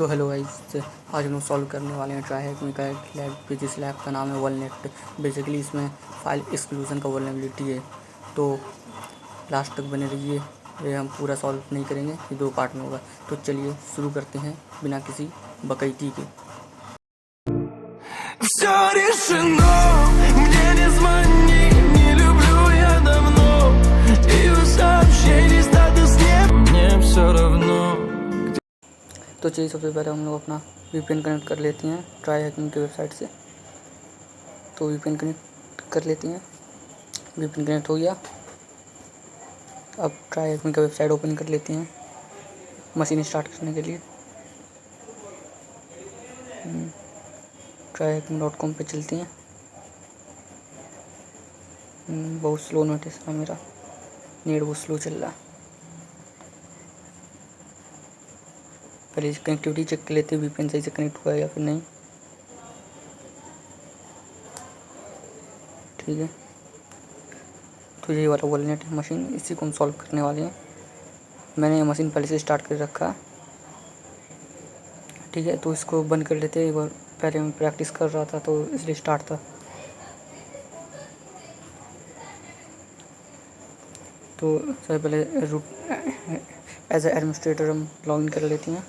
तो hello guys, आज हम लोग सॉल्व करने वाले हैं ट्राई हैक में का लैब जिस लैब का नाम है वॉलनेट। बेसिकली इसमें फाइल एक्सक्लूजन का वल्नरेबिलिटी है, तो लास्ट तक बने रहिए। ये हम पूरा सॉल्व नहीं करेंगे, ये 2 पार्ट में होगा। तो चलिए शुरू करते हैं बिना किसी बकैती के। Все решено, мне не звони, не люблю я давно. И у сообщений статус нет, мне все равно. तो चलिए सबसे पहले हम लोग अपना VPN कनेक्ट कर लेते हैं ट्राई हैकिंग की वेबसाइट से। तो VPN कनेक्ट कर लेते हैं। VPN कनेक्ट हो गया। अब ट्राई हैकिंग का वेबसाइट ओपन कर लेते हैं मशीन स्टार्ट करने के लिए। tryhacking.com पे चलते हैं। बहुत स्लो नेट है मेरा, नेट बहुत स्लो चल रहा है। पहले कनेक्टिविटी चेक कर लेते हैं VPN सही से कनेक्ट हुआ है या फिर नहीं। ठीक है, तो ये वाला वॉलनेट है मशीन, इसी को हम सॉल्व करने वाले हैं। मैंने ये मशीन पहले से स्टार्ट कर रखा है। ठीक है, तो इसको बंद कर लेते हैं। एक बार पहले मैं प्रैक्टिस कर रहा था तो इसलिए स्टार्ट था। तो सबसे पहले रूट एज एडमिनिस्ट्रेटर हम लॉगिन कर लेते हैं।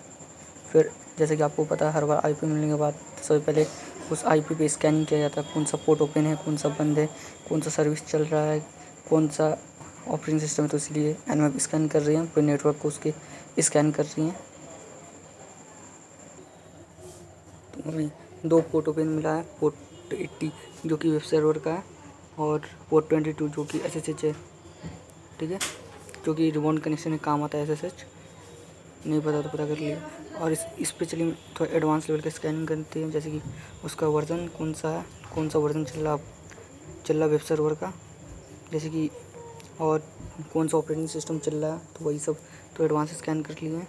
फिर जैसे कि आपको पता है, हर बार IP मिलने के बाद सबसे पहले उस IP पे स्कैनिंग किया जाता है। कौन सा पोर्ट ओपन है, कौन सा बंद है, कौन सा सर्विस चल रहा है, कौन सा ऑपरेटिंग सिस्टम है। तो इसलिए Nmap स्कैन कर रही हैं, पूरे नेटवर्क को उसके स्कैन कर रही हैं। तो हमें 2 पोर्ट ओपन मिला है, पोर्ट 80 जो कि वेब सर्वर का है, और पोर्ट 22 जो कि SSH है। ठीक है, जो कि रिमोट कनेक्शन में काम आता है। SSH नहीं पता तो पता कर लिया। और इस पे चलिए थोड़ा एडवांस लेवल का स्कैनिंग करते हैं, जैसे कि उसका वर्जन कौन सा है, कौन सा वर्जन चल रहा वेब सर्वर का, जैसे कि, और कौन सा ऑपरेटिंग सिस्टम चल रहा है। तो वही सब तो एडवांस स्कैन कर लिए हैं।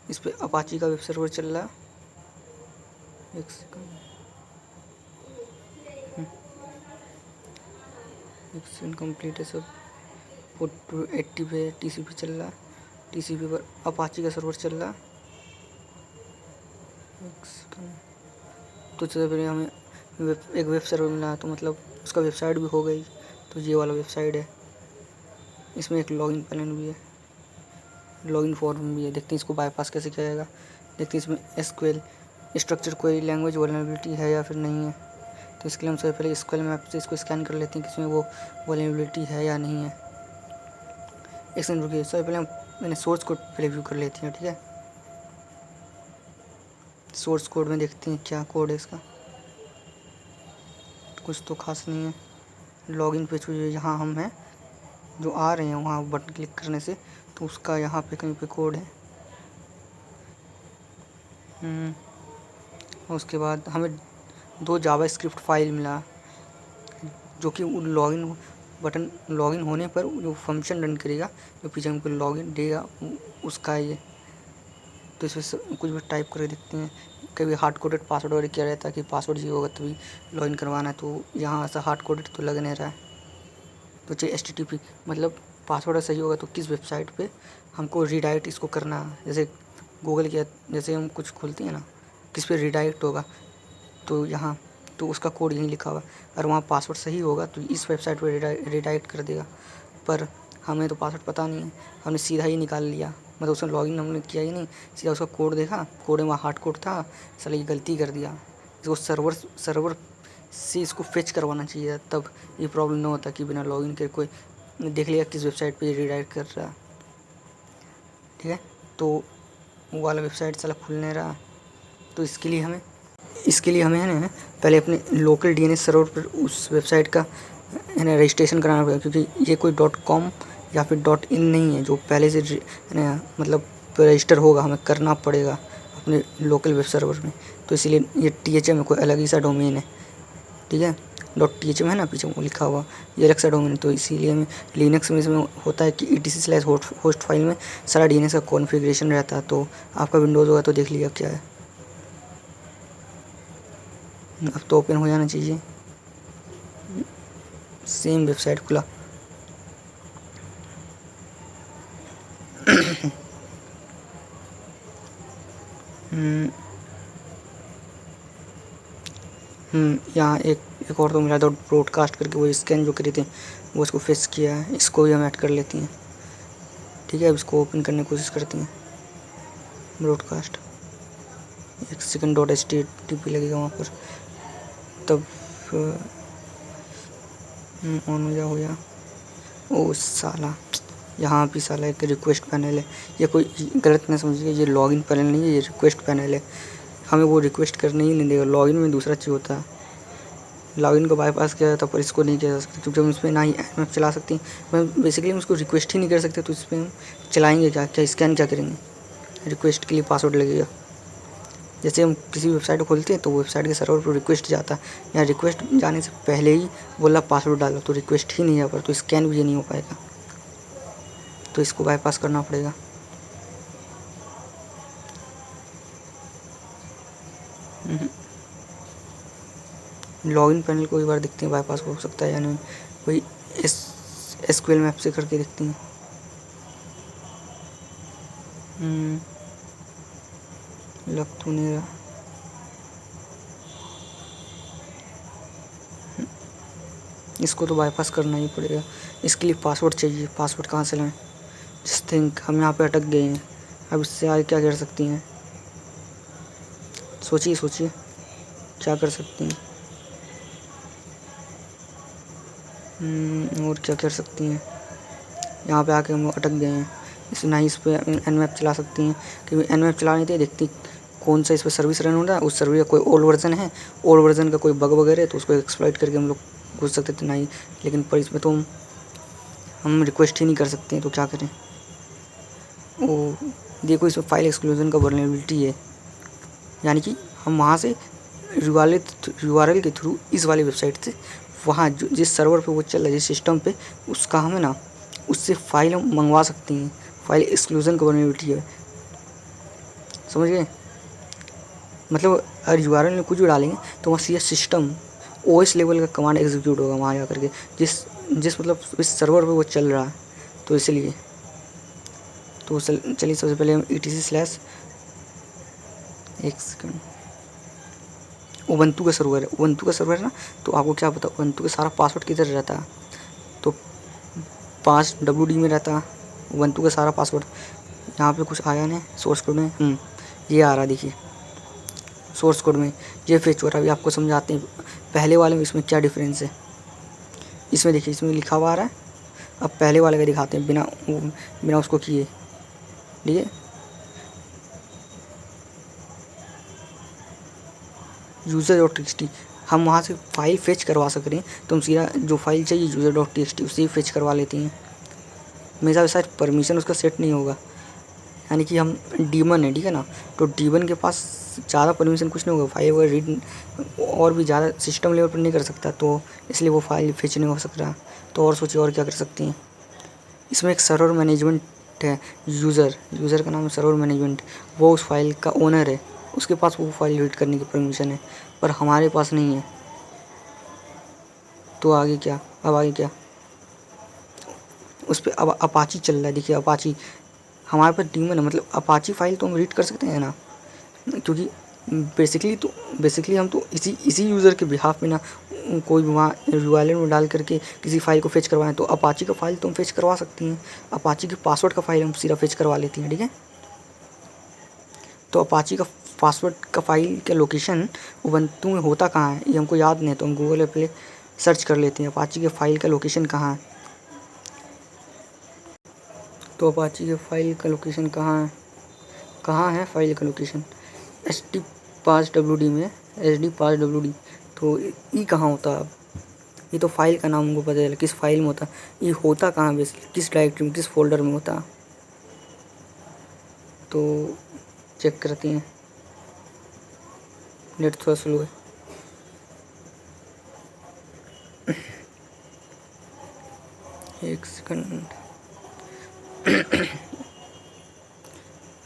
इस पे अपाची का वेब सर्वर चल रहा है। एक सेकंड कंप्लीट है सब। पोर्ट 80 पे TCP चल रहा है, TCP पर अपाची का सर्वर चल रहा है। एक सेकंड, तो चलिए फिर हमें एक वेब सर्वर मिला, तो मतलब उसका वेबसाइट भी हो गई। तो ये वाला वेबसाइट है, इसमें एक लॉगिन पैनल भी है, लॉगिन फॉर्म भी है। देखते हैं इसको बाईपास कैसे किया जाएगा। देखते हैं इसमें SQL structure query language vulnerability है या फिर नहीं है। तो इसके लिए हम सबसे पहले SQL मैप से इसको स्कैन कर लेते हैं कि इसमें वो वल्नरेबिलिटी है या नहीं है। एक सेकंड रुकिए, सबसे पहले मैंने सोर्स कोड प्रीव्यू कर लेती हैं। ठीक है, सोर्स कोड में देखते हैं क्या कोड है इसका। कुछ तो खास नहीं है। लॉगिन पेज पे यहाँ हम हैं, जो आ रहे हैं वहाँ बटन क्लिक करने से, तो उसका यहाँ पे कहीं पे कोड है। उसके बाद हमें 2 जावास्क्रिप्ट फाइल मिला, जो कि लॉगिन बटन लॉगिन होने पर जो फंक्शन रन करेगा, जो पीछे हमको लॉगिन देगा, उसका ये। तो इसमें कुछ भी टाइप करके देखते हैं। कभी हार्ड कोडेड पासवर्ड वगैरह किया रहता है कि पासवर्ड जी होगा तभी लॉगिन करवाना है, तो यहाँ ऐसा हार्ड कोडेड तो लग नहीं रहा है। तो चाहिए HTTP, मतलब पासवर्ड सही होगा तो किस वेबसाइट पे हमको रीडायरेक्ट इसको करना है। जैसे गूगल किया, जैसे हम कुछ खोलते हैं ना, किस पे रीडायरेक्ट होगा, तो यहाँ तो उसका कोड यहीं लिखा हुआ। और वहाँ पासवर्ड सही होगा तो इस वेबसाइट पे रीडायरेक्ट कर देगा। पर हमें तो पासवर्ड पता नहीं है, हमने सीधा ही निकाल लिया, मतलब उसमें लॉगिन हमने किया ही नहीं, सीधा उसका कोड देखा, कोड में वहाँ हार्ड कोड था, साला ये गलती कर दिया। इसको सर्वर से इसको फेच करवाना चाहिए, तब ये प्रॉब्लम ना होता कि बिना लॉगिन के कोई देख लिया किस वेबसाइट पे रीडायरेक्ट कर रहा है। ठीक है, तो वो वाला वेबसाइट साला खुल नहीं रहा। तो इसके लिए हमें है ना पहले अपने लोकल DNS सर्वर पर उस वेबसाइट का है ना रजिस्ट्रेशन कराना पड़ेगा, क्योंकि ये कोई .com या फिर .in नहीं है जो पहले से है ना मतलब रजिस्टर होगा, हमें करना पड़ेगा अपने लोकल वेब सर्वर में। तो इसीलिए ये THM है, कोई अलग ही सा डोमेन है। ठीक है, .thm है ना पीछे वो लिखा हुआ, ये अलग सा डोमेन है। तो इसीलिए हमें लिनक्स में इसमें होता है कि etc/host फाइल में सारा DNS का कॉन्फ़िगरेशन रहता है। तो आपका विंडोज़ होगा तो देख लिया क्या है। अब तो ओपन हो जाना चाहिए, सेम वेबसाइट खुला। यहाँ एक और तो मिला था ब्रॉडकास्ट करके, वो स्कैन जो करी थे वो इसको फेच किया है, इसको भी हम ऐड कर लेती हैं। ठीक है, अब इसको ओपन करने की कोशिश करती हैं। ब्रॉडकास्ट 1 सेकंड .html लगेगा वहाँ पर, तब ऑन हो गया। ओ साला, यहाँ भी साला एक रिक्वेस्ट पैनल है। ये कोई गलत ना समझिए, ये लॉगिन पैनल नहीं है, ये रिक्वेस्ट पैनल है। हमें वो रिक्वेस्ट करने ही नहीं देगा। लॉगिन में दूसरा चीज़ होता है, लॉगिन को बाईपास किया जाता है, पर इसको नहीं किया जा सकता क्योंकि हम इसमें ना ही एनमैप चला सकते हैं। मैं बेसिकली हम उसको रिक्वेस्ट ही नहीं कर सकते, तो इस पर हम चलाएँगे क्या, स्कैन क्या करेंगे। रिक्वेस्ट के लिए पासवर्ड लगेगा। जैसे हम किसी वेबसाइट को खोलते हैं तो वेबसाइट के सर्वर पर रिक्वेस्ट जाता है, या रिक्वेस्ट जाने से पहले ही बोला पासवर्ड डालो, तो रिक्वेस्ट ही नहीं जा पर, तो स्कैन भी ये नहीं हो पाएगा, तो इसको बाईपास करना पड़ेगा। लॉगिन पैनल को एक बार देखते हैं बाईपास हो सकता है या नहीं। कोई SQL मैप से करके देखते हैं। लग तो नहीं रहा। इसको तो बाईपास करना ही पड़ेगा। इसके लिए पासवर्ड चाहिए। पासवर्ड कहाँ से लाएं? जस्ट थिंक, हम यहाँ पे अटक गए हैं। अब इससे आगे क्या कर सकती हैं? सोचिए सोचिए क्या कर सकती हैं। और क्या कर सकती हैं? यहाँ पे आके हम अटक गए हैं। ना ही इस पर एनमैप चला सकती हैं, क्योंकि एनमैप चलाने थे देखती कौन सा इस पर सर्विस रन हो रहा है, उस सर्विस का कोई ओल्ड वर्जन है, ओल्ड वर्जन का कोई बग वगैरह है, तो उसको एक्सप्लॉइट करके हम लोग घुस सकते थे। नहीं, लेकिन पर इसमें तो हम रिक्वेस्ट ही नहीं कर सकते हैं, तो क्या करें। ओ देखो, इसमें फाइल एक्सक्लूजन का वल्नरेबिलिटी है, यानी कि हम वहाँ से URL के थ्रू इस वाली वेबसाइट से वहाँ जिस सर्वर पे वो चल रहा है, जिस सिस्टम पे, उसका हमें ना उससे फाइल हम मंगवा सकते हैं। फाइल एक्सक्लूजन का वल्नरेबिलिटी है, समझ गए। मतलब अगर URL में कुछ भी डालेंगे तो वहाँ सीधा सिस्टम OS लेवल का कमांड एग्जीक्यूट होगा वहाँ जा करके, जिस मतलब इस सर्वर पे वो चल रहा है, तो इसलिए तो चलिए सबसे पहले हम etc/ एक सेकंड, उबंटू का सर्वर है। उबंटू का सर्वर है ना, तो आपको क्या पता उबंटू का सारा पासवर्ड किधर रहता है, तो 5WD में रहता है उबंटू का सारा पासवर्ड। यहाँ पे कुछ आया नहीं सोर्स कोड में, ये आ रहा देखिए सोर्स कोड में, ये फेच हो रहा है। अभी आपको समझाते हैं पहले वाले में इसमें क्या डिफरेंस है। इसमें देखिए, इसमें लिखा हुआ आ रहा है। अब पहले वाले का दिखाते हैं बिना उसको किए, ठीक है। user.txt, हम वहाँ से फाइल फेच करवा सक रहे हैं, तो हम सीधा जो फाइल चाहिए user.txt उससे ही फेच करवा लेते हैं। मेरे साथ परमिशन उसका सेट नहीं होगा, यानी कि हम डीमन है, ठीक है ना, तो डीमन के पास ज़्यादा परमिशन कुछ नहीं होगा। फाइल वगैरह रीड और भी ज़्यादा सिस्टम लेवल पर नहीं कर सकता, तो इसलिए वो फाइल फेच नहीं हो सक रहा। तो और सोचिए और क्या कर सकती हैं। इसमें एक सर्वर मैनेजमेंट है, यूज़र का नाम है सर्वर मैनेजमेंट, वो उस फाइल का ओनर है, उसके पास वो फाइल रीड करने की परमिशन है, पर हमारे पास नहीं है। तो आगे क्या, अब आगे क्या, उस पर अब अपाची चल रहा है। देखिए अपाची हमारे पास डीमन है, मतलब अपाची फाइल तो हम रीड कर सकते हैं ना, क्योंकि बेसिकली हम तो इसी यूज़र के बिहाफ में ना कोई भी वहाँ URL में डाल करके किसी फाइल को फेच करवाएं, तो अपाची का फाइल तो हम फेच करवा सकती हैं। अपाची के पासवर्ड का फाइल हम सीधा फेच करवा लेती हैं, ठीक है। तो अपाची का पासवर्ड का फाइल का लोकेशन उबंटू में होता कहाँ है ये हमको याद नहीं है, तो हम गूगल पे सर्च कर लेते हैं अपाची के फाइल का लोकेशन कहाँ है। तो अपाची के फाइल का लोकेशन कहाँ है फाइल का लोकेशन HD5WD में, HD5WD। तो ये कहाँ होता है? अब ये तो फाइल का नाम हमको पता चला, किस फाइल में होता, ये होता कहाँ बेसिकली, किस डायरेक्टरी में, किस फोल्डर में होता, तो चेक करती हैं। नेट थोड़ा स्लो है। एक सेकंड।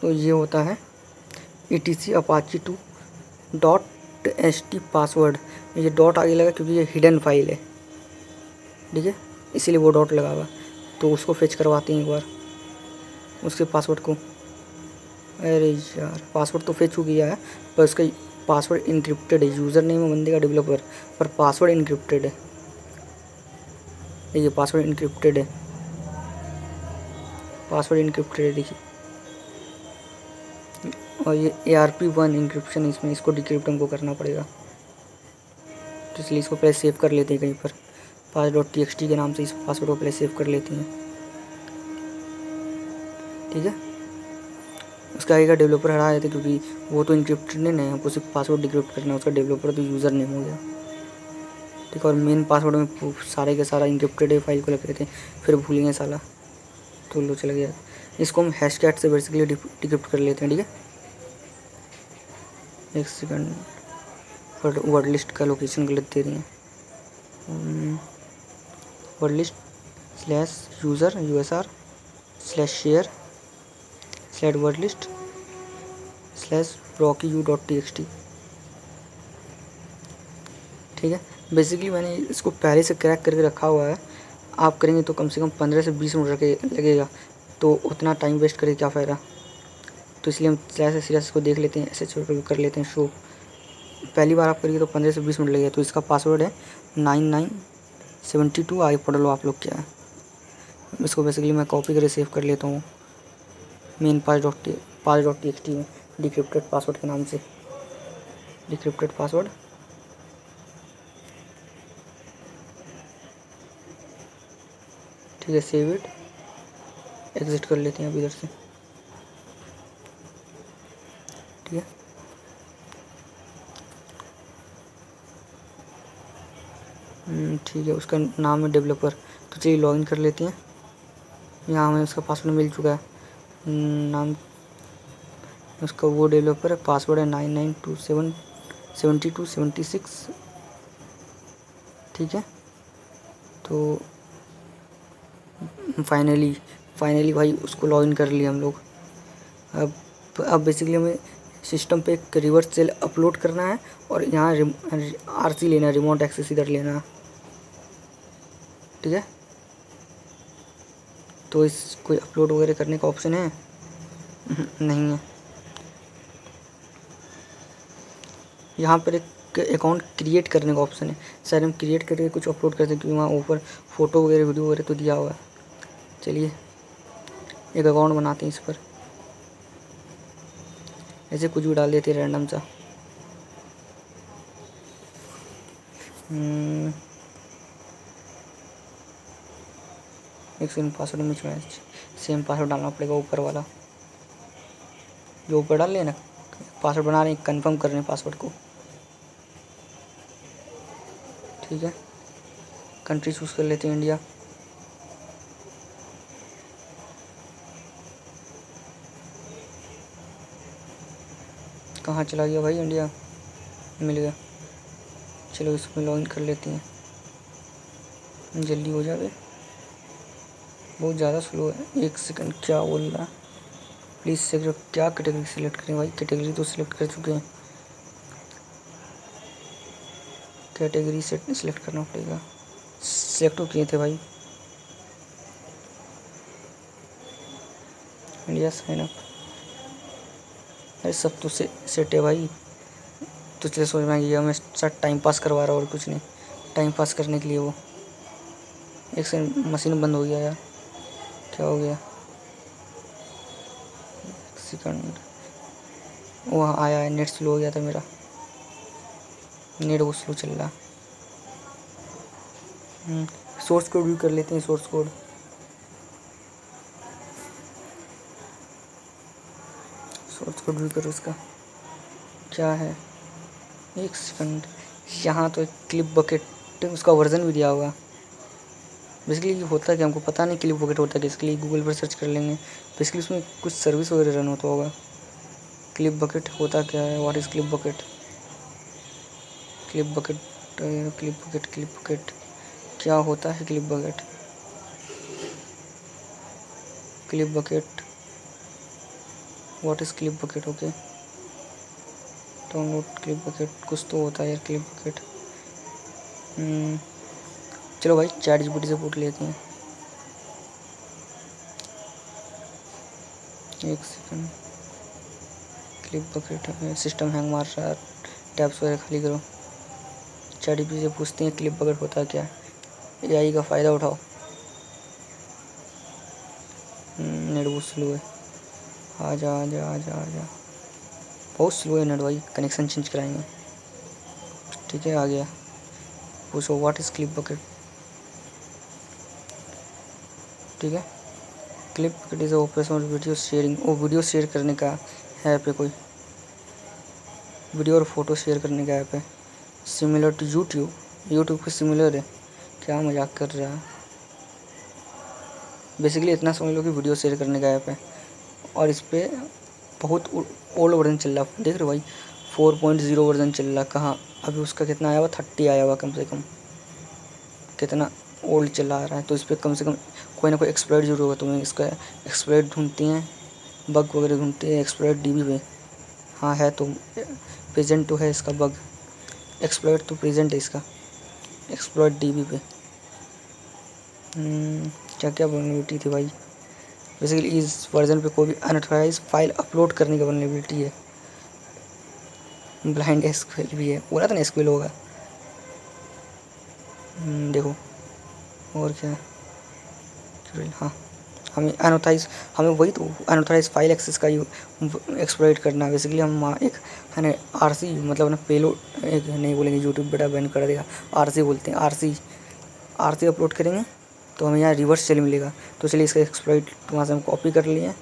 तो ये होता है etc apache2.ht पासवर्ड। ये डॉट आगे लगा क्योंकि ये हिडन फाइल है, ठीक है, इसीलिए वो डॉट लगा हुआ। तो उसको फेच करवाते हैं एक बार, उसके पासवर्ड को। अरे यार पासवर्ड तो फेच हो गया है, पर उसका पासवर्ड इनक्रिप्टेड है। यूज़र नेम है बंदे का डेवलपर, पर पासवर्ड इनक्रिप्टेड है। देखिए पासवर्ड इनक्रिप्टेड है, पासवर्ड इनक्रिप्टेड है देखिए। और ये ARP1 इंक्रिप्शन इसमें, इसको डिक्रिप्ट हमको करना पड़ेगा। तो इसलिए इसको पहले सेव कर लेते हैं कहीं पर, pass.txt के नाम से इस पासवर्ड को पहले सेव कर लेते हैं। ठीक है, उसका आगे का डेवलपर हटा देते क्योंकि वो तो इंक्रिप्टेड नहीं है, हमको सिर्फ पासवर्ड डिक्रिप्ट करना है। उसका डेवलपर तो यूज़र नेम हो गया। ठीक है, और मेन पासवर्ड में सारे के सारा इंक्रिप्टेड है, फाइल को लग रहे थे, फिर भूल गए साला, तो लो चल गया। इसको हम हैशटैग से बेसिकली डिक्रिप्ट कर लेते हैं। ठीक है, एक सेकंड, वर्ड लिस्ट का लोकेशन गलत दे रही है। Word list /user usr/share /word list /procu.txt। ठीक है, बेसिकली मैंने इसको पहले से क्रैक करके रखा हुआ है। आप करेंगे तो कम से कम 15 से 20 मिनट लगेगा, तो उतना टाइम वेस्ट करके क्या फ़ायदा। तो इसलिए हम सीधा इसको देख लेते हैं, ऐसे छोटे कर लेते हैं शो। पहली बार आप करिए तो 15 से 20 मिनट लगेगा। तो इसका पासवर्ड है 9972। आगे पढ़ लो आप लोग क्या है। इसको बेसिकली मैं कॉपी करके सेव कर लेता हूँ मेन pass.txt में, डिक्रिप्टेड पासवर्ड के नाम से। डिक्रिप्टेड पासवर्ड, ठीक है, सेव इट, एग्जिट कर लेते हैं अब इधर से। ठीक है, ठीक है, उसका नाम है डेवलपर। तो चलिए लॉगिन कर लेते हैं। यहाँ हमें उसका पासवर्ड मिल चुका है। नाम उसका वो डेवलपर है, पासवर्ड है 99277276। ठीक है, तो फाइनली भाई उसको लॉगिन कर लिया हम लोग। अब बेसिकली हमें सिस्टम पे एक रिवर्स सेल अपलोड करना है और यहाँ RC लेना है, रिमोट एक्सेस इधर लेना है। ठीक है, तो इस कोई अपलोड वगैरह करने का ऑप्शन है? नहीं है। यहाँ पर एक अकाउंट क्रिएट करने का ऑप्शन है, शायद हम क्रिएट करके कुछ अपलोड कर सकते, क्योंकि वहाँ ऊपर फ़ोटो वगैरह वीडियो वगैरह तो दिया हुआ है। चलिए एक अकाउंट बनाते हैं इस पर, ऐसे कुछ भी डाल देते हैं रैंडम सा। एक सेम पासवर्ड में सेम पासवर्ड डालना पड़ेगा, ऊपर वाला जो ऊपर डाल लेना। पासवर्ड बना रहे हैं, कंफर्म कर रहे हैं पासवर्ड को। ठीक है, कंट्री चूज़ कर लेते हैं इंडिया। कहाँ चला गया भाई इंडिया? मिल गया। चलो इसमें लॉगिन कर लेते हैं, जल्दी हो जाए। बहुत ज़्यादा स्लो है, एक सेकंड। क्या बोल रहा है? प्लीज़ सेलेक्ट, क्या कैटेगरी सेलेक्ट करें भाई? कैटेगरी तो सिलेक्ट कर चुके हैं, कैटेगरी सेलेक्ट करना पड़ेगा। सेलेक्ट तो किए थे भाई, इंडिया साइन अप। अरे सब तो सेट है भाई। तो चलिए सोच रहा कि मैं सर टाइम पास करवा रहा और कुछ नहीं, टाइम पास करने के लिए वो। एक सेकंड, मशीन बंद हो गया यार, क्या हो गया? एक सेकंड, वो आया है, नेट स्लो हो गया था मेरा, नेट वो स्लो चल रहा। सोर्स कोड भी कर लेते हैं, सोर्स कोड। भी करो, उसका क्या है? एक सेकंड, यहाँ तो एक क्लिप बकेट, उसका वर्जन भी दिया हुआ। बेसिकली होता है कि हमको पता नहीं क्लिप बकेट होता है, इसके लिए गूगल पर सर्च कर लेंगे। बेसिकली उसमें कुछ सर्विस वगैरह रन होता होगा। क्लिप बकेट होता क्या है? What is clip bucket? Clip bucket क्या होता है? Clip bucket what is clip bucket? Okay, download clip bucket, कुछ तो होता है यार क्लिप बकेट। चलो भाई ChatGPT से पूछ लेते हैं। एक सेकंड, क्लिप बकेट है, सिस्टम हैंग मार रहा है, टैब्स वगैरह खाली करो। ChatGPT से पूछते हैं क्लिप बकेट होता है क्या, AI का फ़ायदा उठाओ। नेट बहुत स्लो है, आजा आजा आजा आजा, बहुत स्लो है नेट भाई, कनेक्शन चेंज कराएंगे। ठीक है, आ गया। पूछो व्हाट इज़ क्लिप बकेट। ठीक है, clip bucket is operation video sharing. वो वीडियो शेयर करने का ऐप है, कोई वीडियो और फोटो शेयर करने का ऐप है, सिमिलर टू यूट्यूब के सिमिलर है। क्या मजाक कर रहा है। बेसिकली इतना समझ लो कि वीडियो शेयर करने का ऐप है, और इस पर बहुत ओल्ड वर्जन चल रहा है। देख रहे हो भाई, 4.0 वर्जन चल रहा। कहाँ अभी उसका कितना आया हुआ, 30 आया हुआ कम से कम। कितना ओल्ड चला आ रहा है। तो इस पर कम से कम कोई ना कोई एक्सप्लॉइट जरूर होगा। तुम्हें इसका एक्सप्लॉइट ढूंढती हैं, बग वगैरह ढूंढती हैं एक्सप्लॉइट DB पे। हाँ है, तो प्रेजेंट तो है इसका बग, एक्सप्लॉइट तो प्रेजेंट है इसका एक्सप्लॉइट DB पे। क्या क्या वल्नरेबिलिटी थी भाई। बेसिकली इस वर्जन पे कोई भी अनऑथराइज्ड फाइल अपलोड करने की वल्नरेबिलिटी है। ब्लाइंड SQL भी है, बोला था ना SQL होगा। देखो और क्या है। हाँ, हमें वही तो अनऑथराइज फाइल एक्सेस का एक्सप्लॉइट करना है। बेसिकली हम एक है ना RC, मतलब ना पेलोड, एक नहीं बोलेंगे यूट्यूब बेटा बैन कर देगा। RC बोलते हैं, RC अपलोड करेंगे तो हमें यहाँ रिवर्स सेल मिलेगा। तो चलिए इसका एक्सप्लॉइट वहाँ से हम कॉपी कर लिए हैं।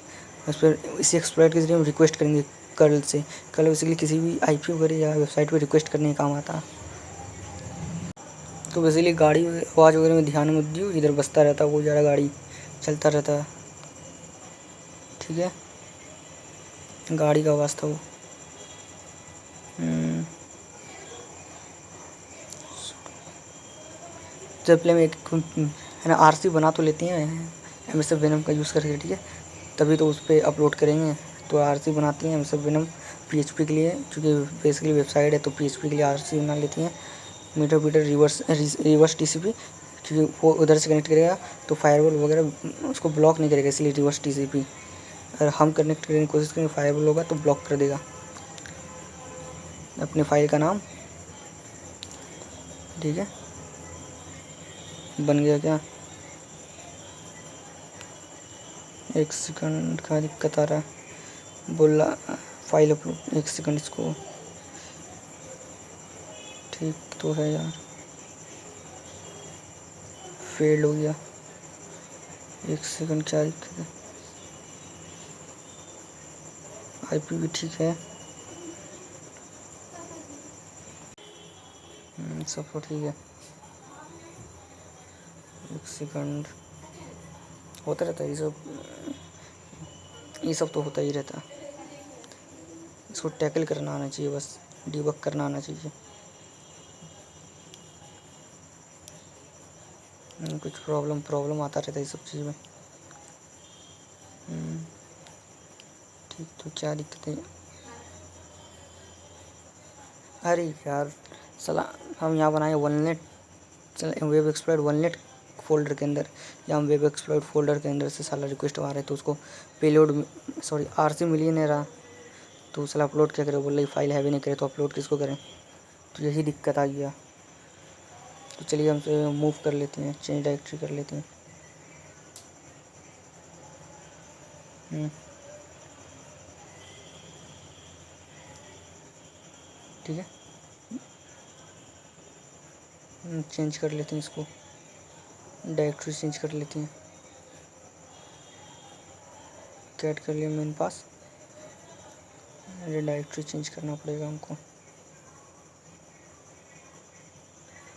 उस पर इसी एक्सप्लॉइट के जरिए हम रिक्वेस्ट करेंगे कर्ल से। कर्ल बेसिकली किसी भी IP वगैरह या वेबसाइट पर रिक्वेस्ट करने का काम आता है। तो बेसिकली गाड़ी आवाज़ वगैरह में ध्यान मत दियो, इधर बजता रहता है, वो ज़्यादा गाड़ी चलता रहता है। ठीक है, गाड़ी का आवाज़ था वो। जब पहले में एक है ना RC बना तो लेती हैं MSF Venom का यूज़ करके। ठीक है, तभी तो उस पर अपलोड करेंगे। तो RC बनाती हैं MSF Venom PHP के लिए, क्योंकि बेसिकली वेबसाइट है तो PHP के लिए RC बना लेती हैं। मीटर रिवर्स TCP, क्योंकि वो उधर से कनेक्ट करेगा तो फायरवॉल वगैरह उसको ब्लॉक नहीं करेगा, इसलिए रिवर्स TCP। अगर हम कनेक्ट करने की कोशिश करेंगे फायरवॉल होगा तो ब्लॉक कर देगा अपने फाइल का नाम। ठीक है, बन गया क्या। एक सेकंड का दिक्कत आ रहा है, बोला फाइल अपलोड, एक सेकंड इसको। ठीक तो है यार, फेल्ड हो गया। एक सेकंड, क्या दिक्कत है। IP भी ठीक है, सब तो ठीक है। एक सेकंड, होता रहता है ये सब तो होता ही रहता है। इसको टैकल करना आना चाहिए, बस डिबग करना आना चाहिए। कुछ प्रॉब्लम आता रहता है ये सब चीज़ में। ठीक, तो क्या दिक्कत है। अरे यार साला, हम यहाँ बनाए वननेट, चल वेब एक्सप्लॉइट वननेट फोल्डर के अंदर, या हम वेब एक्सप्लॉइट फोल्डर के अंदर से साला रिक्वेस्ट आ रहे हैं, तो उसको पेलोड RC मिल ही नहीं रहा। तो साला अपलोड क्या करें, बोल रही फाइल है भी नहीं करे तो अपलोड किसको करें। तो यही दिक्कत आ गया। तो चलिए हम से मूव कर लेते हैं, चेंज डायरेक्टरी कर लेते हैं। ठीक है, चेंज कर लेते हैं इसको, डायरेक्टरी चेंज कर लेते हैं। कैट कर लिया मेन पास, अरे डायरेक्टरी चेंज करना पड़ेगा हमको।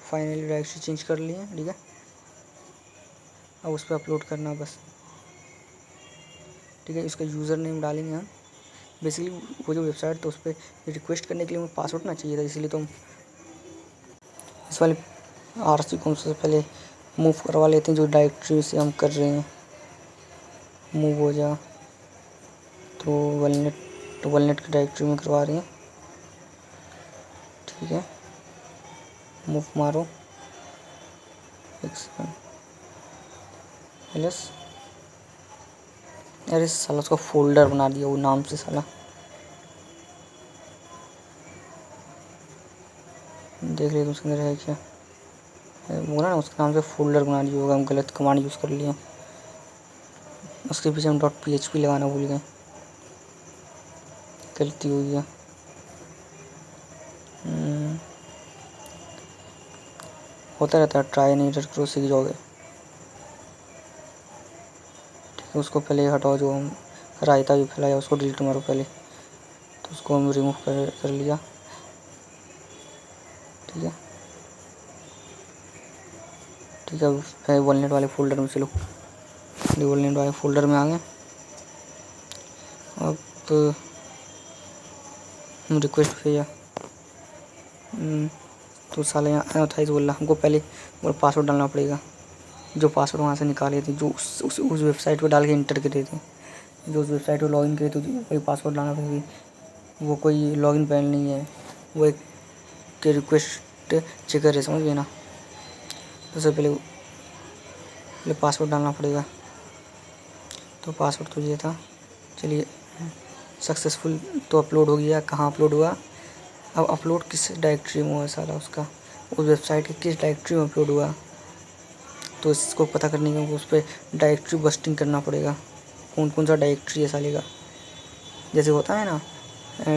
फाइनली डायरेक्टरी चेंज कर लिए। ठीक है, अब उस पर अपलोड करना बस। ठीक है, इसका यूज़र नेम डालेंगे हम। बेसिकली वो जो वेबसाइट तो उस पर रिक्वेस्ट करने के लिए हमें पासवर्ड ना चाहिए था, इसीलिए तो हम इस वाले RC को सबसे पहले मूव करवा लेते हैं, जो डायरेक्टरी से हम कर रहे हैं। मूव हो जा, तो वलनेट की डायरेक्टरी में करवा रहे हैं। ठीक है, मूव मारो, एक सेकंड, एलएस। अरे साला उसका फोल्डर बना दिया वो नाम से साला। देख ले उसके अंदर है क्या। बोला ना उसके नाम से फोल्डर बना लिया होगा, हम गलत कमांड यूज़ कर लिए। उसके पीछे हम .php लगाना भूल गए, गलती हुई है। होता रहता है, ट्राई नहीं करो सीख जाओगे। ठीक है, उसको पहले हटाओ, जो हम रायता भी फैलाया उसको डिलीट मारो पहले। तो उसको हम रिमूव कर लिया। ठीक है, ठीक है, वॉलनेट वाले फोल्डर में चलो। वॉलनेट वाले फोल्डर में आ गए। अब हम रिक्वेस्ट भेजा। तो साले यहाँ अनऑथराइज बोल रहा, हमको पहले वो पासवर्ड डालना पड़ेगा। जो पासवर्ड वहाँ से निकाले थे, जो उस वेबसाइट पर डाल के इंटर करे थे, जो उस वेबसाइट पर लॉगिन करे थे, वही पासवर्ड डालना पड़ेगा। वो कोई लॉगिन पैनल नहीं है, वो एक के रिक्वेस्ट चेकर है, समझ गए ना। सबसे पहले पासवर्ड डालना पड़ेगा। तो पासवर्ड तो ये था। चलिए, सक्सेसफुल तो अपलोड हो गया। कहाँ अपलोड हुआ, अब अपलोड किस डायरेक्टरी में हुआ सारा उसका, उस वेबसाइट के किस डायरेक्टरी में अपलोड हुआ। तो इसको पता करने के उस पर डायरेक्टरी बस्टिंग करना पड़ेगा, कौन कौन सा डायरेक्टरी है साले का। जैसे होता है ना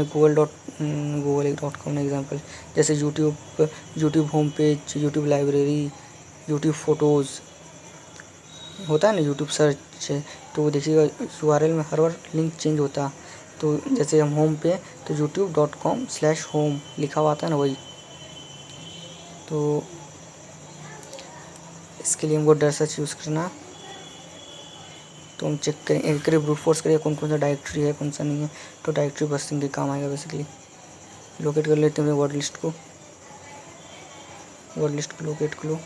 google.com एग्जाम्पल, जैसे YouTube home page, YouTube library, YouTube photos होता है ना, यूट्यूब सर्च। तो देखिएगा URL में हर बार लिंक चेंज होता है। तो जैसे हम होम पे तो youtube.com/home लिखा हुआ आता है ना, वही। तो इसके लिए हमको डर सर्च यूज़ करना। तो हम चेक करें, एक करें ब्रूट फोर्स करिए कौन कौन सा डायरेक्टरी है, कौन सा नहीं है। तो डायरेक्टरी बस्टिंग के काम आएगा बेसिकली। लोकेट कर लेते हैं वर्ड लिस्ट को लोकेट कर लो।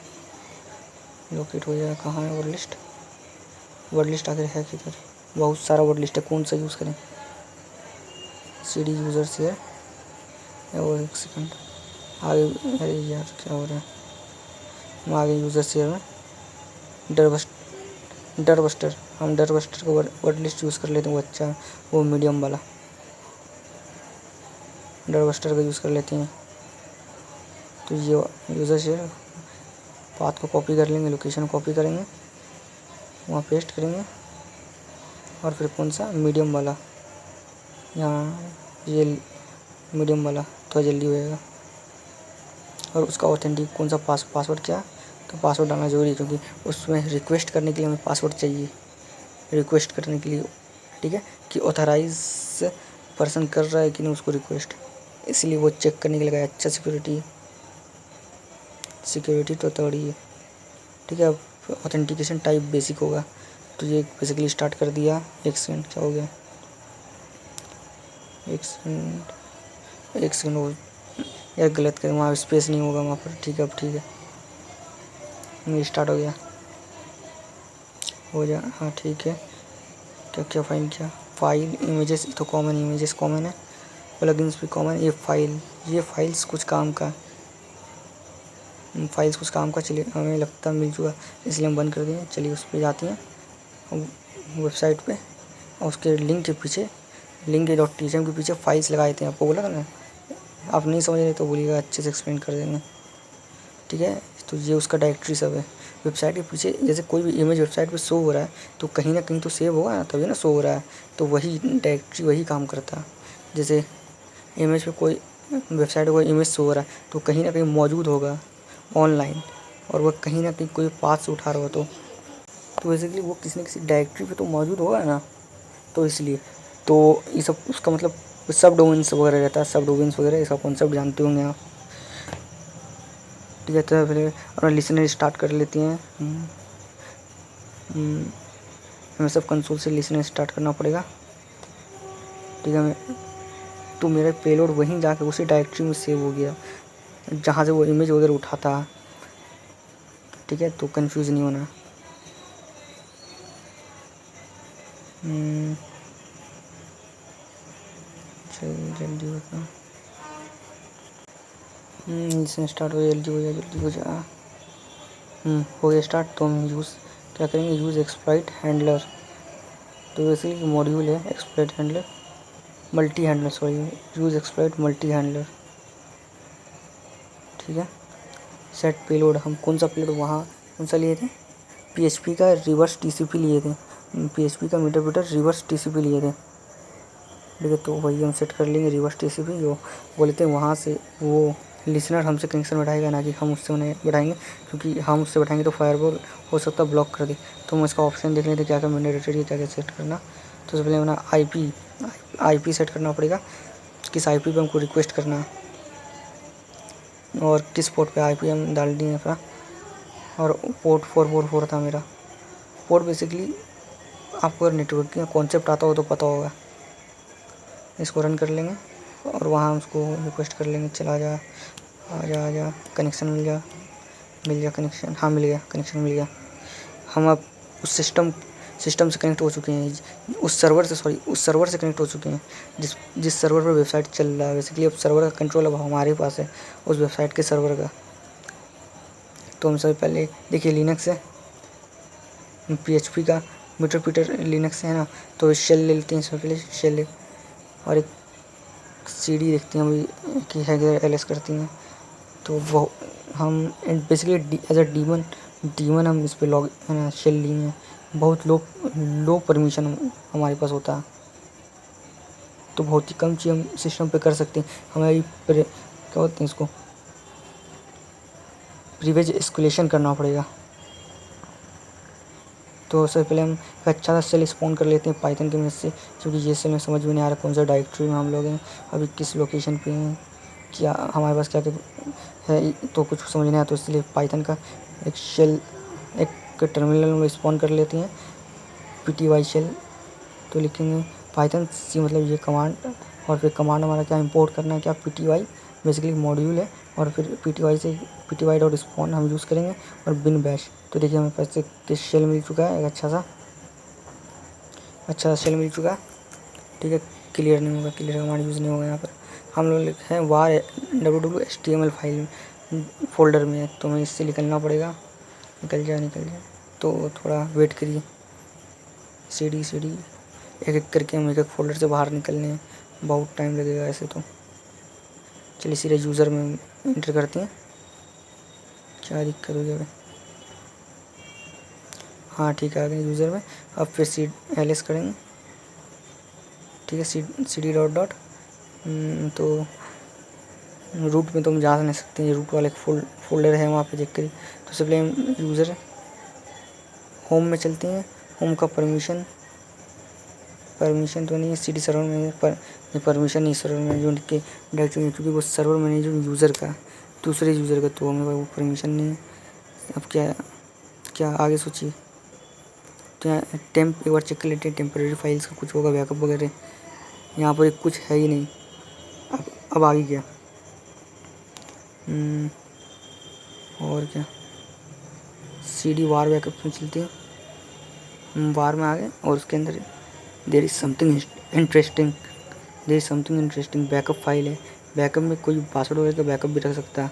लोकेट हो जाएगा, कहाँ है वर्ड लिस्ट आखिर है किधर। बहुत सारा वर्ड लिस्ट है, कौन सा यूज़ करें। CD यूज़र से है वो, एक सेकंड आगे। अरे यार क्या हो रहा है, हम आगे यूज़र शेयर में डरबस्टर हम डरबस्टर को वर्ड लिस्ट यूज़ कर लेते हैं। वो अच्छा, वो मीडियम वाला डरबस्टर का यूज़ कर लेते हैं। तो ये यूज़र शेयर पाथ को कॉपी कर लेंगे, लोकेशन कॉपी करेंगे, वहाँ पेस्ट करेंगे। और फिर कौन सा मीडियम वाला, यहाँ ये मीडियम वाला थोड़ा जल्दी हो जाएगा। और उसका ऑथेंटिक कौन सा पासवर्ड क्या, तो पासवर्ड डालना ज़रूरी है, क्योंकि उसमें रिक्वेस्ट करने के लिए हमें पासवर्ड चाहिए, रिक्वेस्ट करने के लिए। ठीक है, कि ऑथराइज पर्सन कर रहा है कि नहीं उसको रिक्वेस्ट, इसलिए वो चेक करने के लिए लगाया। अच्छा, सिक्योरिटी तो थोड़ी है। ठीक है, अब ऑथेंटिकेशन टाइप बेसिक होगा। तो ये बेसिकली स्टार्ट कर दिया। एक सेकंड, क्या हो गया, एक सेकंड हो यार, गलत करें, वहाँ स्पेस नहीं होगा वहाँ पर। ठीक है, अब ठीक है, ये स्टार्ट हो गया, हो जा। हाँ ठीक है, क्या क्या फाइल इमेजेस तो कॉमन, इमेजेस कॉमन है, प्लगइन्स भी कॉमन। ये फाइल्स कुछ काम का, चलिए हमें लगता है मिल चुका, इसलिए हम बंद कर देंगे। चलिए उस पर जाते हैं वेबसाइट पे, और उसके लिंक के पीछे, लिंक के .tcm के पीछे फाइल्स लगाए थे। आपको बोला था ना, आप नहीं समझ रहे तो बोलिएगा, अच्छे से एक्सप्लेन कर देंगे। ठीक है, तो ये उसका डायरेक्टरी सब है वेबसाइट के पीछे। जैसे कोई भी इमेज वेबसाइट पे शो हो रहा है तो कहीं ना कहीं तो सेव होगा ना, तभी ना शो हो रहा है। तो वही डायरेक्टरी वही काम करता है। जैसे इमेज पे कोई वेबसाइट पे कोई इमेज शो हो रहा है तो कहीं ना कहीं मौजूद होगा ऑनलाइन, और वह कहीं ना कहीं कोई पाथ से उठा रहा हो तो बेसिकली वो किसी न किसी डायरेक्टरी पे तो मौजूद होगा ना। तो इसलिए तो ये सब उसका मतलब सब डोमेन्स वगैरह रहता है, सब डोमेन्स वगैरह, इसका कॉन्सेप्ट जानते होंगे आप। ठीक है, तो फिर अपना लिसनर स्टार्ट कर लेते हैं। हमें सब कंसोल से लिसनर स्टार्ट करना पड़ेगा। ठीक है, तो मेरा पेलोड वहीं जाकर उसी डायरेक्टरी में सेव हो गया जहाँ से वो इमेज वगैरह उठा था। ठीक है, तो कंफ्यूज नहीं होना। चल जल्दी होता, इसमें स्टार्ट हो जा, जल्दी हो जा। हो गया स्टार्ट। तो हम क्या करेंगे, यूज़ एक्सप्लॉइट हैंडलर। तो बेसिकली मॉड्यूल है exploit handler, use exploit multi handler. ठीक है। सेट पेलोड, हम कौन सा पेलोड वहाँ कौन सा लिए थे, PHP का रिवर्स TCP लिए थे, PHP का मीटर रिवर्स TCP लिए थे, ठीक है। तो वही हम सेट कर लेंगे रिवर्स TCP। जो बोले थे वहाँ से वो लिसनर हमसे कनेक्शन बैठाएगा, ना कि हम उससे उन्हें बैठाएंगे, क्योंकि हम उससे बैठाएंगे तो फायरवॉल हो सकता है ब्लॉक कर दे। तो हम इसका ऑप्शन देख लेते क्या क्या मैंडेटरी क्या क्या सेट करना। तो सबसे पहले अपना IP सेट करना पड़ेगा, किस IP पे हमको रिक्वेस्ट करना है और किस पोर्ट पे IP हम डाल दिए अपना। और पोर्ट 444 था मेरा। पोर्ट बेसिकली आपको अगर नेटवर्क का कॉन्सेप्ट आता हो तो पता होगा। इसको रन कर लेंगे और वहाँ उसको रिक्वेस्ट कर लेंगे, चला जा, आजा कनेक्शन मिल जा कनेक्शन, हाँ मिल गया, कनेक्शन मिल गया। हम अब उस सिस्टम से कनेक्ट हो चुके हैं, उस सर्वर से कनेक्ट हो चुके हैं जिस सर्वर पर वेबसाइट चल रहा है। बेसिकली अब सर्वर का कंट्रोल अब हमारे पास है, उस वेबसाइट के सर्वर का। तो हम सबसे पहले देखिए लिनक्स है, PHP का मीटर लिनक्स है ना, तो शेल ले लेते हैं सबसे पहले, शेल और एक CD देखते हैं अभी कि है LS करती हैं। तो वो हम बेसिकली एज अ डीमन हम इस पर लॉग शेल लिए हैं। बहुत लो परमिशन हमारे पास होता है, तो बहुत ही कम चीज़ हम सिस्टम पे कर सकते हैं। हमें क्या बोलते हैं इसको, प्रिविलेज एस्केलेशन करना पड़ेगा। तो सबसे पहले हम अच्छा सा सेल स्पॉन कर लेते हैं पाइथन की मदद से, क्योंकि ये सेल में समझ में नहीं आ रहा कौन सा डायरेक्टरी में हम लोग हैं, अभी किस लोकेशन पे हैं, क्या हमारे पास क्या क्या है, तो कुछ समझ नहीं आया। तो इसलिए पाइथन का एक शेल, एक टर्मिनल में स्पॉन कर लेते हैं, pty शेल। तो लिखेंगे पाइथन C मतलब ये कमांड, और फिर कमांड हमारा क्या इंपोर्ट करना है, क्या pty बेसिकली मॉड्यूल है, और फिर pty.spawn हम यूज़ करेंगे, और बिन बैश। तो देखिए हमें पास एक शेल मिल चुका है, एक अच्छा सा शेल मिल चुका है, ठीक है। क्लियर नहीं होगा, क्लियर कमांड यूज़ नहीं होगा यहाँ पर। हम लोग लिखे हैं वार www.html फाइल फोल्डर में है, तो हमें इससे निकलना पड़ेगा। निकल जाए तो थोड़ा वेट करिए, CD एक करके हम एक फोल्डर से बाहर निकलने हैं, बहुत टाइम लगेगा ऐसे तो। चलिए सीधे यूज़र में इंटर करते हैं, क्या दिक्कत हो जाएगा। हाँ ठीक है, आ गए यूज़र में। अब फिर LS करेंगे, ठीक है। CD डॉट तो रूट में तो हम जा नहीं सकते, ये रूट वाला एक फोल्डर है वहाँ पे देख कर। तो सबसे पहले हम यूज़र होम में चलते हैं। होम का परमिशन तो नहीं है, CD सर्वर में पर परमिशन नहीं सर्वर में जो के डायरेक्टरी में, क्योंकि वो सर्वर में नहीं जो यूज़र का, दूसरे यूज़र का, तो हमें वो परमिशन नहीं है। अब क्या आगे सोचिए। तो यहाँ एक बार चेक कर लेते हैं, टेम्परेरी फाइल्स का कुछ होगा बैकअप वगैरह। यहाँ पर कुछ है ही नहीं। अब आगे क्या, और क्या, CD वार बैकअप में चलते हैं, वार में आ गए, और उसके अंदर there is something interesting backup file है। बैकअप में कोई पासवर्ड वगैरह का बैकअप भी रख सकता है।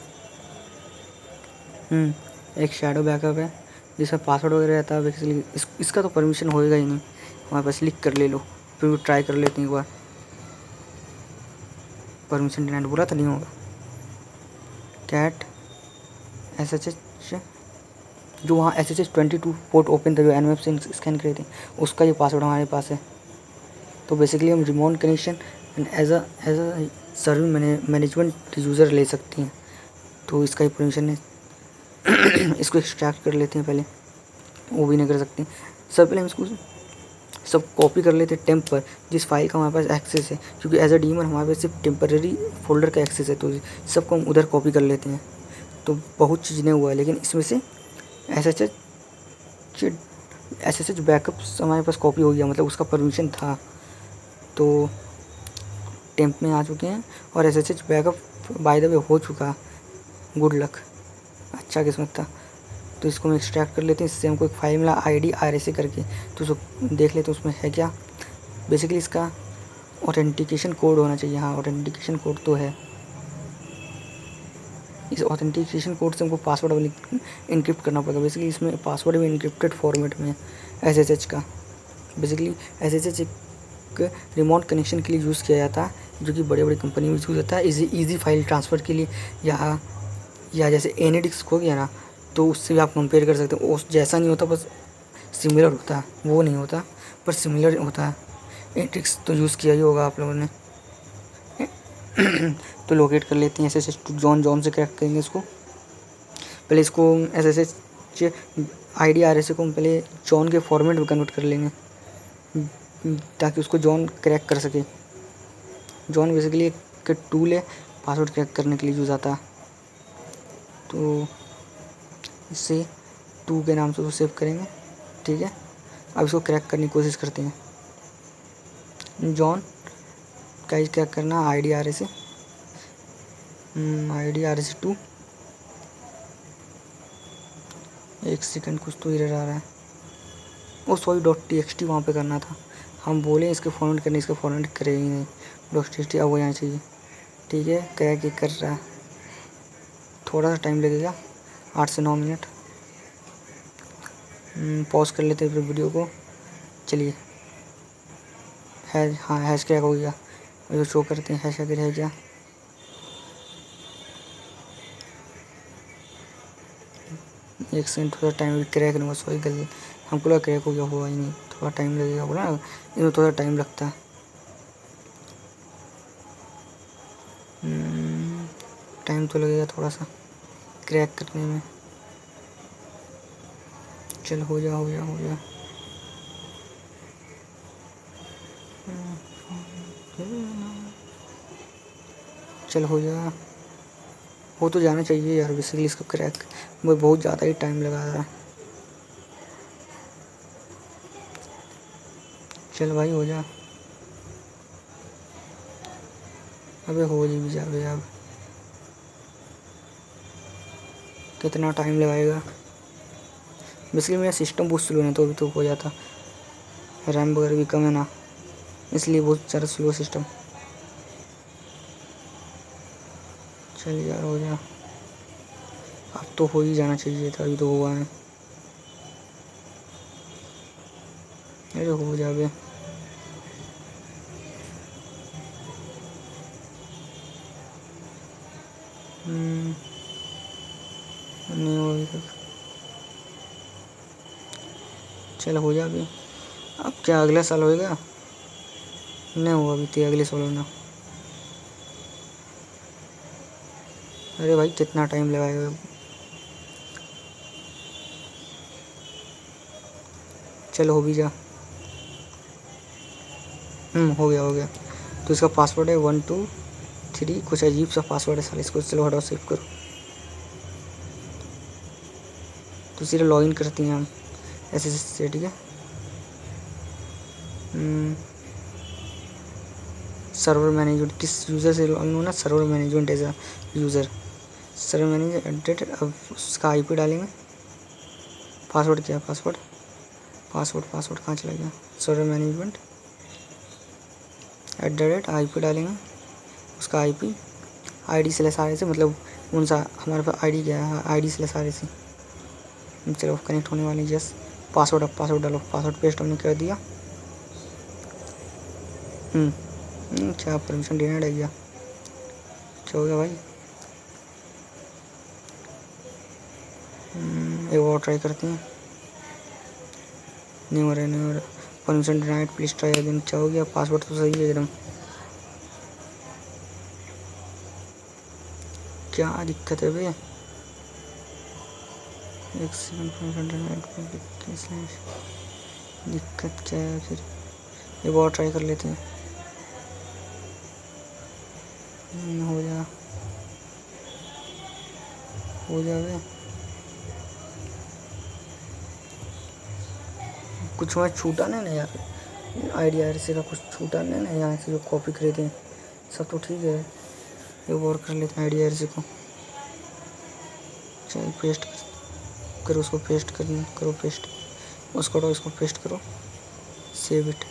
एक शैडो बैकअप है जिसमें पासवर्ड वगैरह रहता है। बेसिकली इसका तो परमिशन होएगा ही नहीं, हमारे पास लिख कर ले लो, फिर भी ट्राई कर लेते हैं एक बार। परमिशन डिनाइड बोला तो नहीं होगा। कैट SSH जो वहाँ SSH 22 पोर्ट ओपन था जो nmap से स्कैन करे थे, उसका ये पासवर्ड हमारे पास है। तो बेसिकली हम remote connection and as a service management user ले सकते हैं। तो इसका ही परमिशन है। इसको एक्सट्रैक्ट कर लेते हैं पहले, वो भी नहीं कर सकते। सब पहले हम इसको सब कॉपी कर लेते हैं टेम्प पर, जिस फाइल का हमारे पास एक्सेस है, क्योंकि एज अ डीमन हमारे पास सिर्फ टेम्पररी फोल्डर का एक्सेस है, तो सबको हम उधर कॉपी कर लेते हैं। तो बहुत चीज़ नहीं हुआ है, लेकिन इसमें से SSH बैकअप हमारे पास कॉपी हो गया, मतलब उसका परमिशन था। तो टेम्प में आ चुके हैं और SSH backup by the way हो चुका। गुड लक, अच्छा किस्मत था। तो इसको हम एक्सट्रैक्ट कर लेते हैं। इससे हमको एक फाइल मिला ID RSA करके, तो उसको देख लेते हैं उसमें है क्या। बेसिकली इसका ऑथेंटिकेशन कोड होना चाहिए। हाँ ऑथेंटिकेशन कोड तो है। इस ऑथेंटिकेशन कोड से हमको पासवर्ड इनक्रिप्ट करना पड़ेगा। बेसिकली इसमें पासवर्ड भी इनक्रिप्टेड फॉर्मेट में है SSH का। बेसिकली SSH एक रिमोट कनेक्शन के लिए यूज़ किया जाता है, जो कि बड़ी बड़ी कंपनी में यूज़ होता है। ईजी फाइल ट्रांसफ़र के लिए या जैसे एनिडिक्स हो गया ना, तो उससे भी आप कंपेयर कर सकते हो। उस जैसा नहीं होता, बस सिमिलर होता है, वो नहीं होता पर सिमिलर होता है। एनिडिक्स तो यूज़ किया ही होगा आप लोगों ने। तो लोकेट कर लेते हैं ऐसे जॉन से क्रैक करेंगे इसको। पहले इसको ऐसे IDRS को हम पहले जॉन के फॉर्मेट में कन्वर्ट कर लेंगे, ताकि उसको जॉन क्रैक कर सके। जॉन बेसिकली एक टूल है पासवर्ड क्रैक करने के लिए यूज़ आता है। तो इससे 2 के नाम से उसको सेव करेंगे, ठीक है। अब इसको क्रैक करने की कोशिश करते हैं। जॉन का क्रैक करना IDRS 2। एक सेकंड, कुछ तो एरर आ रहा है। ओ सॉरी, .txt वहाँ पे करना था। हम बोले इसके फॉर्मेट करने, इसका फॉर्मेट करे ही नहीं। .txt अब वो यहाँ चाहिए, ठीक है। क्रैक ये कर रहा है, थोड़ा सा टाइम लगेगा, 8 से 9 मिनट। पॉज कर लेते हैं फिर वीडियो को। चलिए, हैश क्रैक हो गया। जो शो करते हैं हैश क्रैक है क्या। एक सेकंड, थोड़ा टाइम, क्रैक नहीं हुआ, सॉरी गलती, हमको लगा क्रैक हो गया, हुआ ही नहीं। थोड़ा टाइम लगेगा, बोला इसमें थोड़ा टाइम लगता है। टाइम तो लगेगा थोड़ा सा क्रैक करने में। चल हो जा। चल हो जा, हो तो जाना चाहिए यार। बेसिकली इसका क्रैक वो बहुत ज़्यादा ही टाइम लगा रहा है। चल भाई हो जा, अबे हो जी भी जा बे। अब कितना टाइम लगाएगा। बेसिकली मेरा सिस्टम बहुत स्लो है, तो अभी तो हो जाता। रैम वगैरह भी कम है ना, इसलिए बहुत ज़्यादा स्लो सिस्टम। चल यार हो जा, अब तो हो ही जाना चाहिए था, अभी तो हुआ है। अरे हो जा बे। नहीं हुआ अभी तक। चल हो जा अभी। अब क्या अगला साल होएगा। नहीं हुआ अभी तो, अगले साल होना। अरे भाई कितना टाइम लगाएगा। चलो हो भी जा। हो गया। तो इसका पासवर्ड है 1 2 3, कुछ अजीब सा पासवर्ड है साला। इसको चलो हटाओ, सेव करो। तो सीधे लॉगिन करती हैं हम ऐसे, ठीक है। सर्वर मैनेजमेंट, किस यूज़र से लॉगिन होना। Server management as a user, server management. अब उसका IP डालेंगे। पासवर्ड क्या है, पासवर्ड कहाँ चला गया। सर्वर मैनेजमेंट @IP डालेंगे। उसका IP ID/RS, मतलब कौन सा हमारे पास ID क्या है, ID/RS। चलो कनेक्ट होने वाली। जस्ट पासवर्ड डालो। पासवर्ड पेस्ट हमने कर दिया। क्या परमिशन डिनाइड है क्या, क्या हो गया भाई। एक और ट्राई करते हैं। नहीं हो रहा। Permission denied, please try again. क्या हो गया, पासवर्ड तो सही है एकदम। क्या दिक्कत है भैया। एक सेकंड, परमिशन डिनाइड, दिक्कत क्या है फिर। एक और ट्राई कर लेते हैं। हो जाए। कुछ वहाँ छूटा नहीं ना यार, IDRS का कुछ छूटा नहीं ना। यहाँ से जो कॉपी करे थे सब तो ठीक है। एक और कर लेते हैं IDRS को। चल पेस्ट करो उसको, करो पेस्ट उसको, तो इसको पेस्ट करो, सेव इट।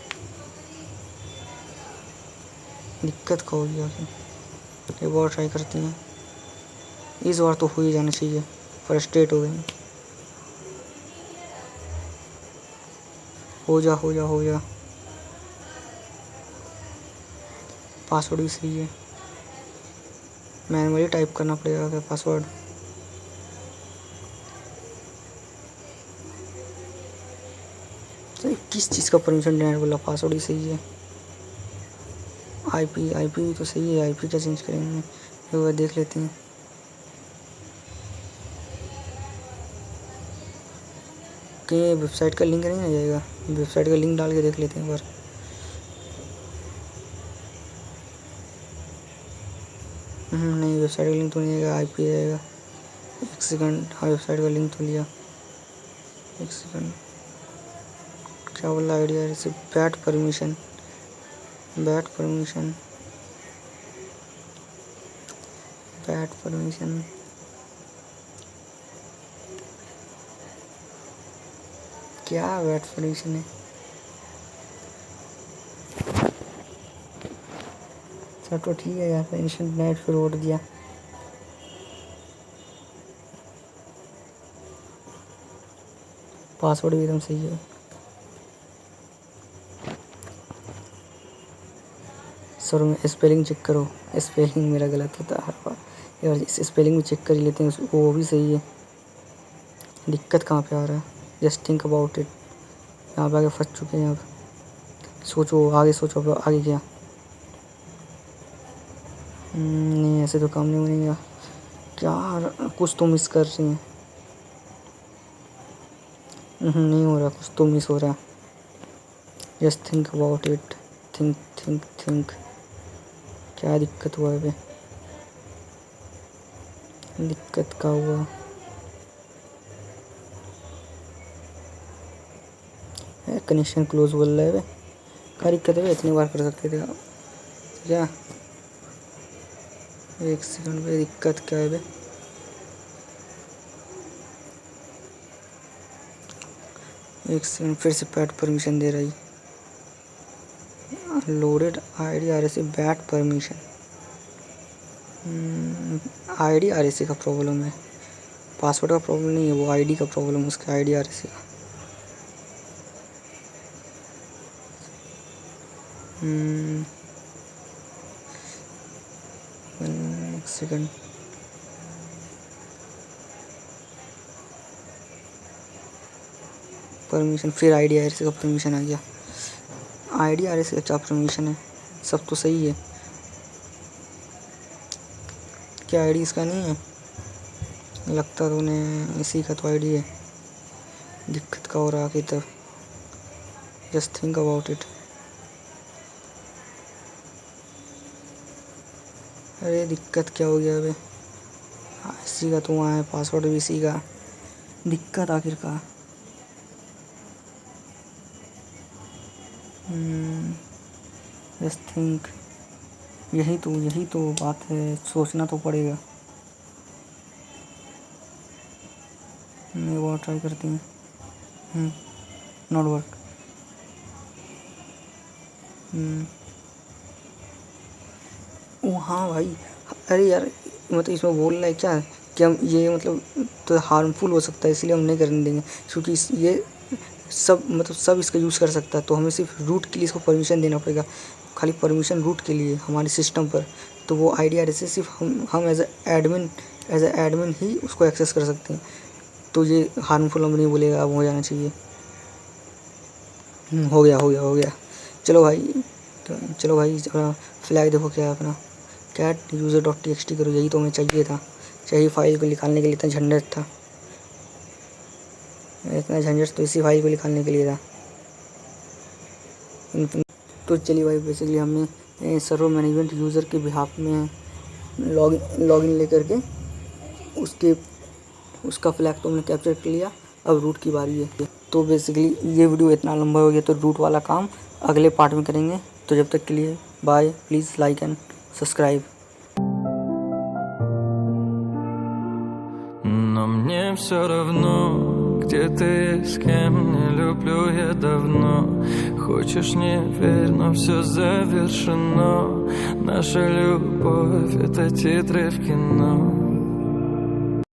दिक्कत का हो गया फिर। एक और ट्राई करते हैं। इस बार तो हो ही जाना चाहिए। फ्रस्ट्रेट हो गए। हो जा। पासवर्ड भी सही है, मैनुअली टाइप करना पड़ेगा क्या पासवर्ड। तो किस चीज़ का परमिशन देना है बोला, पासवर्ड ही सही है। आईपी तो सही है, आईपी क्या चेंज करेंगे, वो देख लेते हैं। कि वेबसाइट का लिंक नहीं आ जाएगा, वेबसाइट का लिंक डाल के देख लेते हैं एक बार। नहीं, वेबसाइट का लिंक तो नहीं आएगा, आईपी आएगा। एक सेकंड, हाँ वेबसाइट का लिंक तो लिया, एक सेकंड। क्या बोला आइडिया रिसीव, बैट परमिशन क्या बैट परमिशन है। सब तो ठीक है यार, इंस्टेंट नेट फिर उड़ दिया। पासवर्ड भी एकदम सही है। सर में स्पेलिंग चेक करो, स्पेलिंग मेरा गलत होता है हर बार यार, इस स्पेलिंग में चेक कर ही लेते हैं, वो भी सही है। दिक्कत कहाँ पे आ रहा है, जस्ट थिंक अबाउट इट। यहाँ पे आगे फंस चुके हैं, अब सोचो आगे, सोचो अब आगे क्या। नहीं ऐसे तो काम नहीं बनेगा, क्या कुछ तो मिस कर रही हैं। नहीं हो रहा, कुछ तो मिस हो रहा है। Just think about it, think. क्या दिक्कत हुआ है, दिक्कत का हुआ है, कनेक्शन क्लोज बोल रहा है। क्या दिक्कत है, इतनी बार कर सकते थे क्या। एक सेकंड पे, दिक्कत क्या है बे। एक सेकंड, फिर से बैट परमिशन दे रही, loaded ID RSA bat permission. ID RSA का प्रॉब्लम है, पासवर्ड का प्रॉब्लम नहीं है, वो आईडी का प्रॉब्लम है, उसका आईडी आरएसए का। एक सेकंड, परमिशन, फिर आईडी आरएसए का परमिशन आ गया। आईडी आरएसए का क्या परमिशन है, सब तो सही है। क्या आईडी इसका नहीं है, लगता तो उन्हें इसी का तो आईडी है। दिक्कत का हो रहा कि तब, जस्ट थिंक अबाउट इट। अरे दिक्कत क्या हो गया अबे, इसी का तो वहाँ है, पासवर्ड भी इसी का, दिक्कत आखिर का। जस्ट थिंक, यही तो बात है, सोचना तो पड़ेगा। एक बार ट्राई करते हैं। Not work. ओ हाँ भाई, अरे यार मतलब इसमें बोल रहा है क्या कि हम ये मतलब तो हार्मफुल हो सकता है, इसलिए हम नहीं करने देंगे, क्योंकि ये सब इसका यूज़ कर सकता है। तो हमें सिर्फ रूट के लिए इसको परमिशन देना पड़ेगा, खाली परमिशन रूट के लिए हमारे सिस्टम पर। तो वो आईडी आरएसए सिर्फ हम एज ए एडमिन ही उसको एक्सेस कर सकते हैं। तो ये हार्मफुल हम नहीं बोलेगा, अब हो जाना चाहिए। हो गया। चलो भाई फ्लैग देखो क्या है अपना, कैट यूज़र डॉट टीएक्सटी करो, यही तो हमें चाहिए था। चाहिए फाइल को निकालने के लिए इतना झंझट था, इतना झंझट तो इसी फाइल को निकालने के लिए था। तो चलिए भाई, बेसिकली हमने सर्वर मैनेजमेंट यूज़र के बिहाफ में लॉगिन लेकर के उसका फ्लैग तो हमने कैप्चर कर लिया। अब रूट की बारी है। तो बेसिकली ये वीडियो इतना लंबा हो गया, तो रूट वाला काम अगले पार्ट में करेंगे। तो जब तक के लिए bye, please like and subscribe. Но мне все равно, где ты, с кем, не люблю я давно. Хочешь не верь, но все завершено. Наша любовь — это титры в кино.